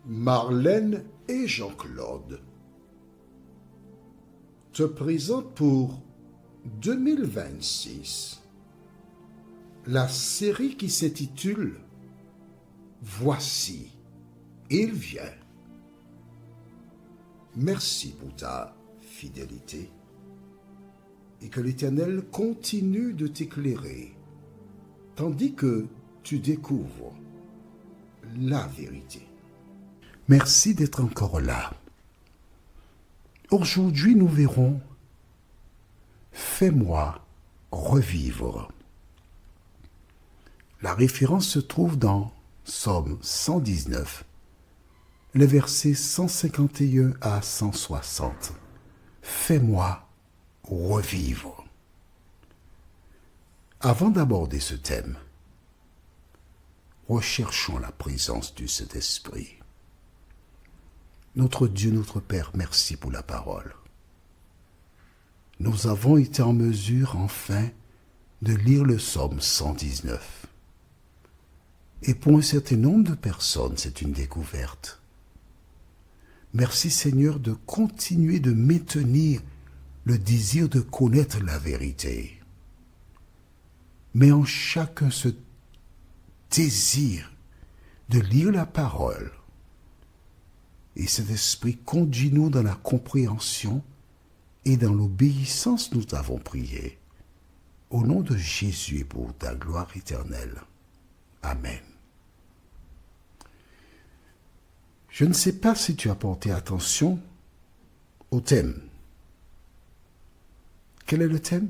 Marlène et Jean-Claude te présentent pour 2026 la série qui s'intitule « Voici, il vient ». Merci pour ta fidélité et que l'Éternel continue de t'éclairer tandis que tu découvres la vérité. Merci d'être encore là. Aujourd'hui, nous verrons « Fais-moi revivre ». La référence se trouve dans Psaume 119, les versets 151 à 160. « Fais-moi revivre ». Avant d'aborder ce thème, recherchons la présence du Saint-Esprit. Notre Dieu, notre Père, merci pour la parole. Nous avons été en mesure, enfin, de lire le Psaume 119. Et pour un certain nombre de personnes, c'est une découverte. Merci Seigneur de continuer de maintenir le désir de connaître la vérité. Mais en chacun ce désir de lire la parole. Et cet esprit conduit-nous dans la compréhension et dans l'obéissance, nous avons prié. Au nom de Jésus et pour ta gloire éternelle. Amen. Je ne sais pas si tu as porté attention au thème. Quel est le thème?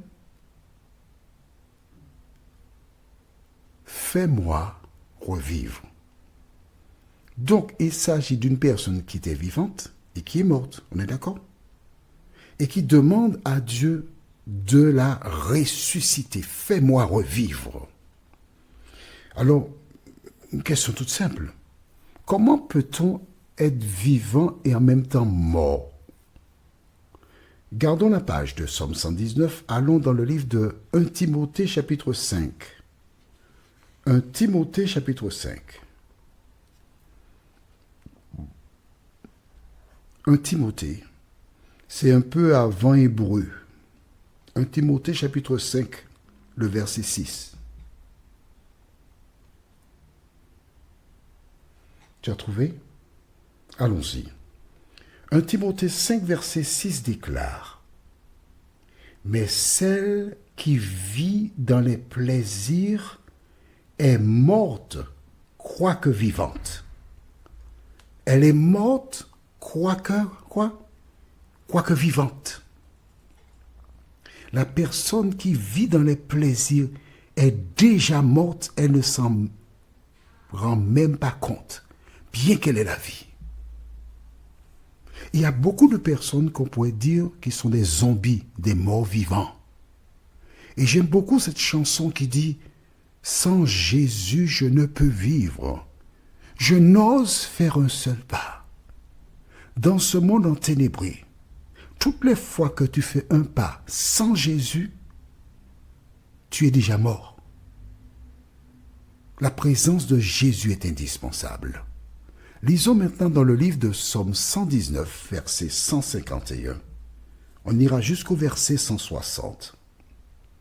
Fais-moi revivre. Donc, il s'agit d'une personne qui était vivante et qui est morte, on est d'accord? Et qui demande à Dieu de la ressusciter. Fais-moi revivre. Alors, une question toute simple. Comment peut-on être vivant et en même temps mort? Gardons la page de Psaume 119. Allons dans le livre de 1 Timothée chapitre 5. 1 Timothée chapitre 5. 1 Timothée, c'est un peu avant Hébreu. 1 Timothée chapitre 5, le verset 6. Tu as trouvé? Allons-y. 1 Timothée 5, verset 6 déclare « Mais celle qui vit dans les plaisirs est morte, quoique vivante. » Elle est morte, quoique vivante. La personne qui vit dans les plaisirs est déjà morte, elle ne s'en rend même pas compte, bien qu'elle ait la vie. Il y a beaucoup de personnes qu'on pourrait dire qui sont des zombies, des morts vivants. Et j'aime beaucoup cette chanson qui dit « Sans Jésus, je ne peux vivre. Je n'ose faire un seul pas. Dans ce monde enténébré, toutes les fois que tu fais un pas sans Jésus, tu es déjà mort. La présence de Jésus est indispensable. » Lisons maintenant dans le livre de Psaume 119, verset 151. On ira jusqu'au verset 160.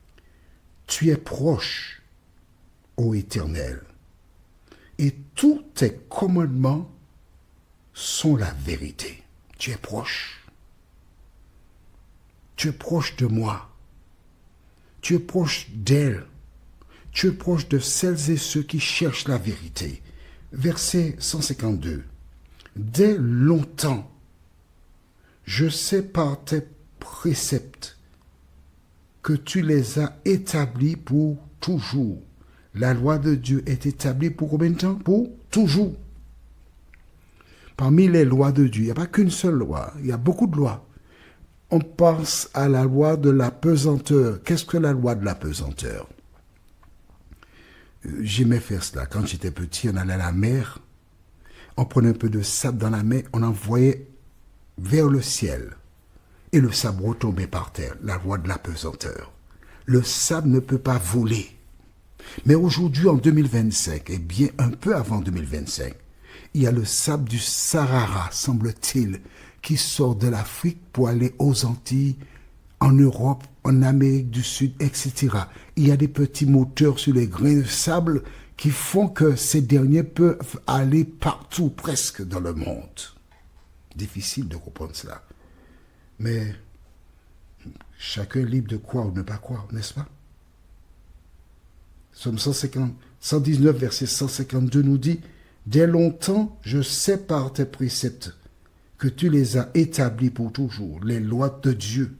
« Tu es proche, ô Éternel, et tous tes commandements sont la vérité. » Tu es proche. Tu es proche de moi. Tu es proche d'elle. Tu es proche de celles et ceux qui cherchent la vérité. Verset 152. « Dès longtemps, je sais par tes préceptes que tu les as établis pour toujours. » La loi de Dieu est établie pour combien de temps? Pour toujours. Parmi les lois de Dieu, il n'y a pas qu'une seule loi, il y a beaucoup de lois. On pense à la loi de la pesanteur. Qu'est-ce que la loi de la pesanteur? J'aimais faire cela. Quand j'étais petit, on allait à la mer, on prenait un peu de sable dans la main, on envoyait vers le ciel. Et le sable retombait par terre, la loi de la pesanteur. Le sable ne peut pas voler. Mais aujourd'hui, en 2025, et bien un peu avant 2025, Il y a le sable du Sahara, semble-t-il, qui sort de l'Afrique pour aller aux Antilles, en Europe, en Amérique du Sud, etc. Il y a des petits moteurs sur les grains de sable qui font que ces derniers peuvent aller partout, presque dans le monde. Difficile de comprendre cela. Mais chacun est libre de croire ou ne pas croire, n'est-ce pas? Somme 119, verset 152 nous dit « Dès longtemps, je sais par tes préceptes que tu les as établis pour toujours, les lois de Dieu.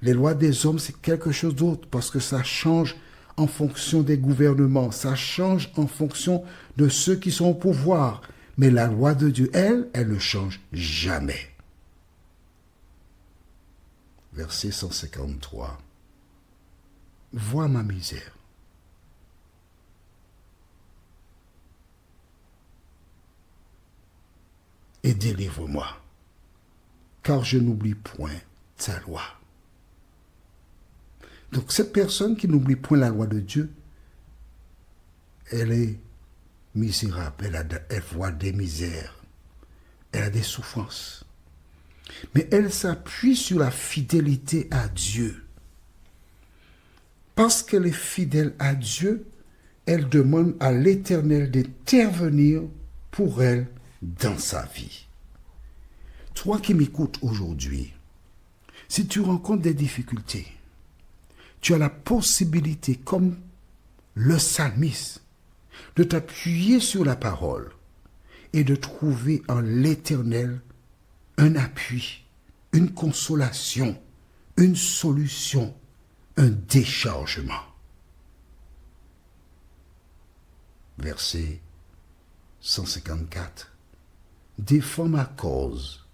Les lois des hommes, c'est quelque chose d'autre parce que ça change en fonction des gouvernements, ça change en fonction de ceux qui sont au pouvoir. Mais la loi de Dieu, elle ne change jamais. » Verset 153. « Vois ma misère. Et délivre-moi, car je n'oublie point ta loi. » Donc cette personne qui n'oublie point la loi de Dieu, elle est misérable, elle voit des misères, elle a des souffrances. Mais elle s'appuie sur la fidélité à Dieu. Parce qu'elle est fidèle à Dieu, elle demande à l'Éternel d'intervenir pour elle dans sa vie. Toi qui m'écoutes aujourd'hui, si tu rencontres des difficultés, tu as la possibilité, comme le psalmiste, de t'appuyer sur la parole et de trouver en l'Éternel un appui, une consolation, une solution, un déchargement. Verset 154. Défends ma cause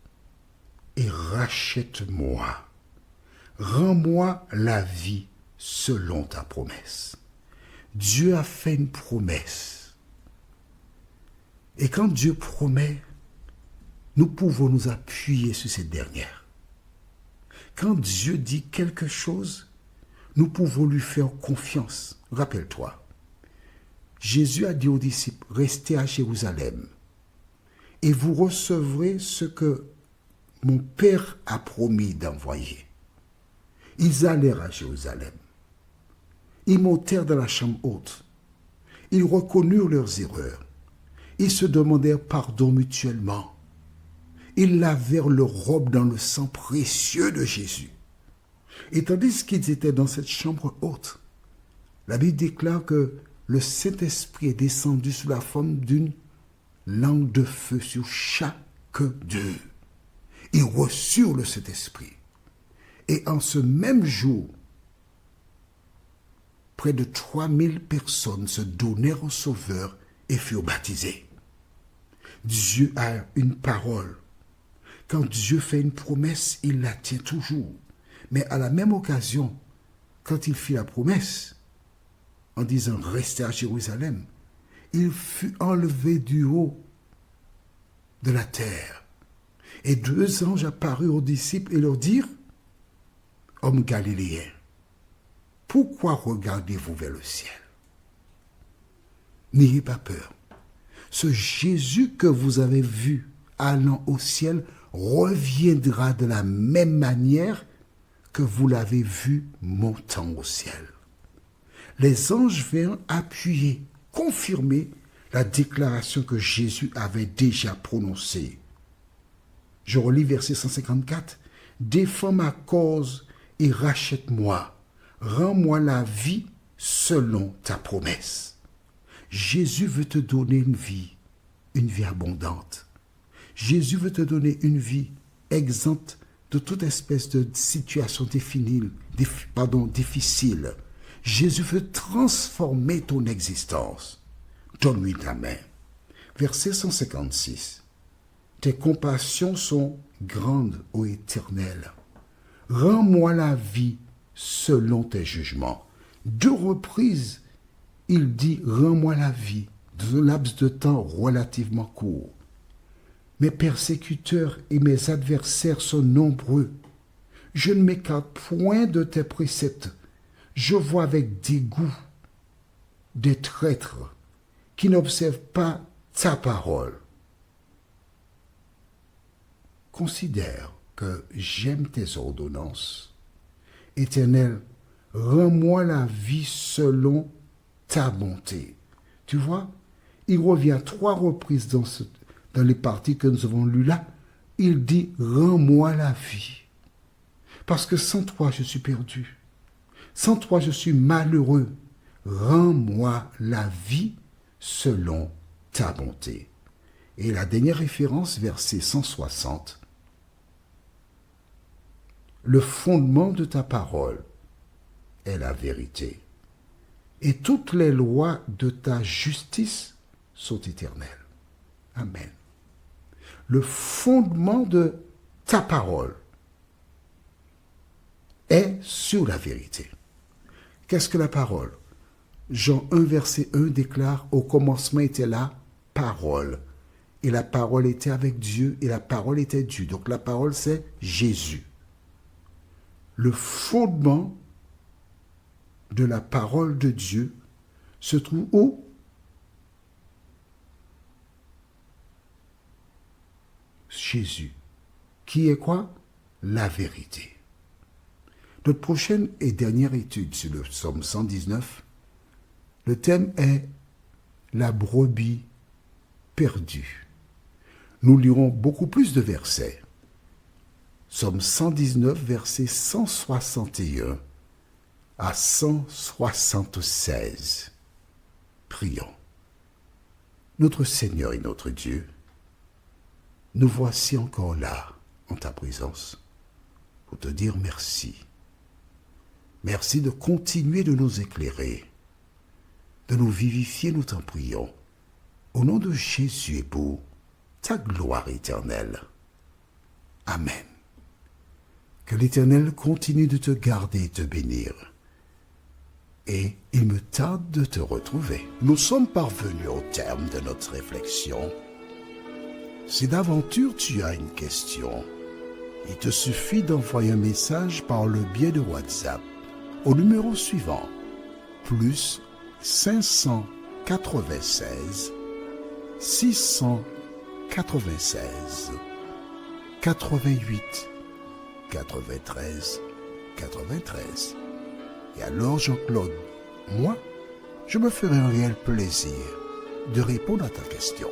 et rachète-moi. Rends-moi la vie selon ta promesse. Dieu a fait une promesse. Et quand Dieu promet, nous pouvons nous appuyer sur cette dernière. Quand Dieu dit quelque chose, nous pouvons lui faire confiance. Rappelle-toi, Jésus a dit aux disciples, restez à Jérusalem et vous recevrez ce que mon Père a promis d'envoyer. Ils allèrent à Jérusalem. Ils montèrent dans la chambre haute. Ils reconnurent leurs erreurs. Ils se demandèrent pardon mutuellement. Ils lavèrent leurs robes dans le sang précieux de Jésus. Et tandis qu'ils étaient dans cette chambre haute, la Bible déclare que le Saint-Esprit est descendu sous la forme d'une langue de feu sur chaque d'eux. Ils reçurent le Saint-Esprit. Et en ce même jour, près de 3000 personnes se donnèrent au Sauveur et furent baptisées. Dieu a une parole. Quand Dieu fait une promesse, il la tient toujours. Mais à la même occasion, quand il fit la promesse, en disant « Restez à Jérusalem », il fut enlevé du haut de la terre. Et 2 anges apparurent aux disciples et leur dirent « Hommes galiléens, pourquoi regardez-vous vers le ciel? N'ayez pas peur. Ce Jésus que vous avez vu allant au ciel reviendra de la même manière que vous l'avez vu montant au ciel. » Les anges vinrent appuyer, confirmer la déclaration que Jésus avait déjà prononcée. Je relis verset 154. « Défends ma cause et rachète-moi. Rends-moi la vie selon ta promesse. » Jésus veut te donner une vie abondante. Jésus veut te donner une vie exempte de toute espèce de situation difficile. Jésus veut transformer ton existence. Donne-lui ta main. Verset 156. Tes compassions sont grandes, ô Éternel. Rends-moi la vie selon tes jugements. 2 reprises, il dit, rends-moi la vie, dans un laps de temps relativement court. Mes persécuteurs et mes adversaires sont nombreux. Je ne m'écarte point de tes préceptes. Je vois avec dégoût des traîtres qui n'observent pas ta parole. considère que j'aime tes ordonnances. Éternel, rends-moi la vie selon ta bonté. Tu vois, il revient à 3 reprises dans les parties que nous avons lues là. Il dit, rends-moi la vie. Parce que sans toi, je suis perdu. Sans toi, je suis malheureux. Rends-moi la vie selon ta bonté. Et la dernière référence, verset 160. Le fondement de ta parole est la vérité. Et toutes les lois de ta justice sont éternelles. Amen. Le fondement de ta parole est sur la vérité. Qu'est-ce que la parole? Jean 1, verset 1 déclare, au commencement était la parole. Et la parole était avec Dieu et la parole était Dieu. Donc la parole, c'est Jésus. Le fondement de la parole de Dieu se trouve où? Jésus. Qui est quoi? La vérité. Notre prochaine et dernière étude sur le psaume 119, le thème est la brebis perdue. Nous lirons beaucoup plus de versets. Psaume 119, versets 161 à 176. Prions. Notre Seigneur et notre Dieu, nous voici encore là, en ta présence, pour te dire merci. Merci de continuer de nous éclairer, de nous vivifier, nous t'en prions. Au nom de Jésus et pour ta gloire éternelle. Amen. Que l'Éternel continue de te garder et te bénir. Et il me tarde de te retrouver. Nous sommes parvenus au terme de notre réflexion. Si d'aventure tu as une question, il te suffit d'envoyer un message par le biais de WhatsApp au numéro suivant, plus 596 696 88 93 93. Et alors Jean-Claude, moi, je me ferai un réel plaisir de répondre à ta question.